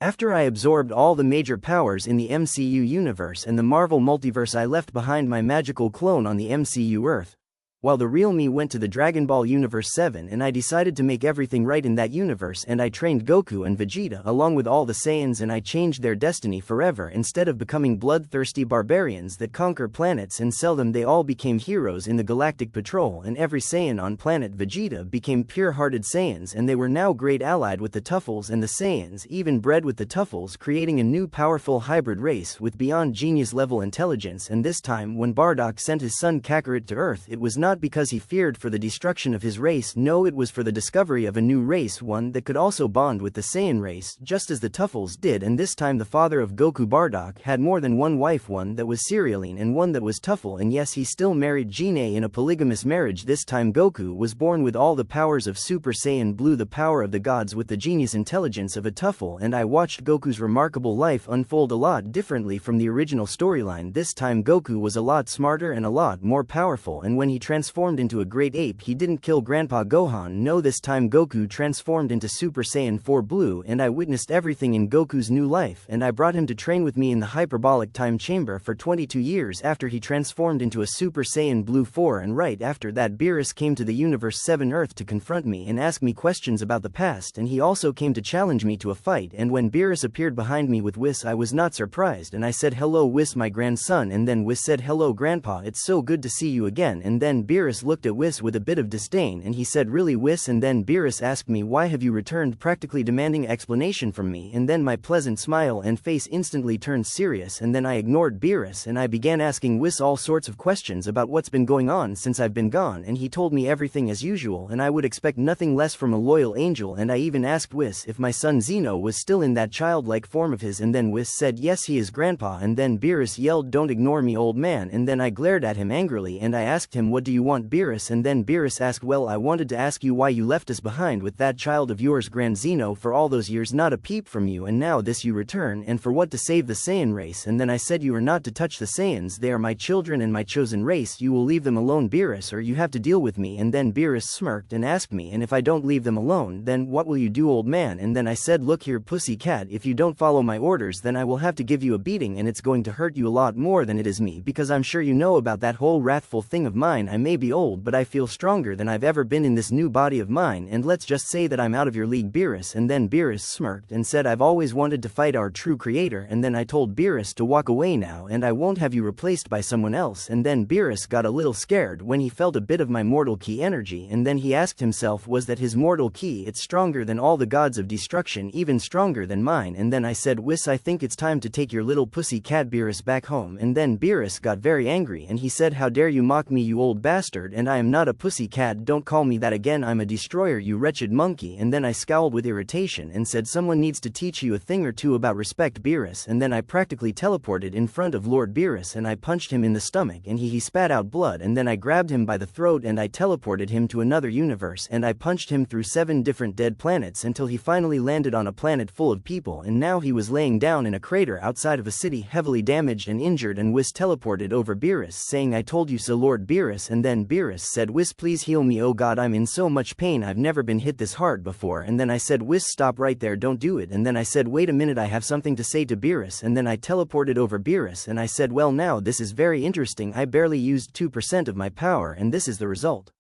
After I absorbed all the major powers in the MCU universe and the Marvel multiverse, I left behind my magical clone on the MCU Earth, while the real me went to the Dragon Ball Universe 7, and I decided to make everything right in that universe, and I trained Goku and Vegeta along with all the Saiyans, and I changed their destiny forever. Instead of becoming bloodthirsty barbarians that conquer planets and sell them, they all became heroes in the Galactic Patrol, and every Saiyan on planet Vegeta became pure-hearted Saiyans, and they were now great allied with the Tuffles, and the Saiyans even bred with the Tuffles, creating a new powerful hybrid race with beyond genius level intelligence. And this time when Bardock sent his son Kakarot to Earth, it was not because he feared for the destruction of his race, no, it was for the discovery of a new race, one that could also bond with the Saiyan race, just as the Tuffles did. And this time the father of Goku, Bardock, had more than one wife, one that was Cerealine and one that was Tuffle, and yes, he still married Gene in a polygamous marriage. This time Goku was born with all the powers of Super Saiyan Blue, the power of the gods with the genius intelligence of a Tuffle, and I watched Goku's remarkable life unfold a lot differently from the original storyline. This time Goku was a lot smarter and a lot more powerful, and when he transformed into a great ape, he didn't kill Grandpa Gohan, no, this time Goku transformed into Super Saiyan 4 Blue, and I witnessed everything in Goku's new life, and I brought him to train with me in the hyperbolic time chamber for 22 years after he transformed into a Super Saiyan Blue 4, and right after that Beerus came to the Universe 7 Earth to confront me and ask me questions about the past, and he also came to challenge me to a fight. And when Beerus appeared behind me with Whis, I was not surprised, and I said, "Hello Whis, my grandson," and then Whis said, "Hello Grandpa, it's so good to see you again." And then Beerus looked at Whis with a bit of disdain, and he said, "Really Whis?" And then Beerus asked me, "Why have you returned?" practically demanding explanation from me, and then my pleasant smile and face instantly turned serious, and then I ignored Beerus and I began asking Whis all sorts of questions about what's been going on since I've been gone, and he told me everything as usual, and I would expect nothing less from a loyal angel. And I even asked Whis if my son Zeno was still in that childlike form of his, and then Whis said, "Yes, he is Grandpa." And then Beerus yelled, "Don't ignore me, old man," and then I glared at him angrily and I asked him, "What do you want, Beerus?" And then Beerus asked, "Well, I wanted to ask you why you left us behind with that child of yours, Grand Zeno, for all those years, not a peep from you, and now this you return, and for what? To save the Saiyan race." And then I said, "You are not to touch the Saiyans, they are my children and my chosen race, you will leave them alone, Beerus, or you have to deal with me." And then Beerus smirked and asked me, "And if I don't leave them alone, then what will you do, old man?" And then I said, "Look here, pussy cat, if you don't follow my orders, then I will have to give you a beating, and it's going to hurt you a lot more than it is me, because I'm sure you know about that whole wrathful thing of mine. I may be old, but I feel stronger than I've ever been in this new body of mine, and let's just say that I'm out of your league, Beerus." And then Beerus smirked and said, "I've always wanted to fight our true creator." And then I told Beerus to walk away now, and I won't have you replaced by someone else. And then Beerus got a little scared when he felt a bit of my mortal key energy, and then he asked himself, was that his mortal key? It's stronger than all the gods of destruction, even stronger than mine. And then I said, "Whis, I think it's time to take your little pussy cat Beerus back home." And then Beerus got very angry and he said, "How dare you mock me, you old bastard, and I am not a pussy cat, don't call me that again, I'm a destroyer, you wretched monkey." And then I scowled with irritation and said, "Someone needs to teach you a thing or two about respect, Beerus." And then I practically teleported in front of Lord Beerus and I punched him in the stomach, and he spat out blood, and then I grabbed him by the throat and I teleported him to another universe, and I punched him through 7 different dead planets until he finally landed on a planet full of people, and now he was laying down in a crater outside of a city, heavily damaged and injured. And Whis teleported over Beerus saying, "I told you so, Lord Beerus." And then Beerus said, "Whis, please heal me, oh god, I'm in so much pain, I've never been hit this hard before." And then I said, "Whis, stop right there, don't do it." And then I said, "Wait a minute, I have something to say to Beerus." And then I teleported over Beerus and I said, "Well, now this is very interesting, I barely used 2% of my power and this is the result."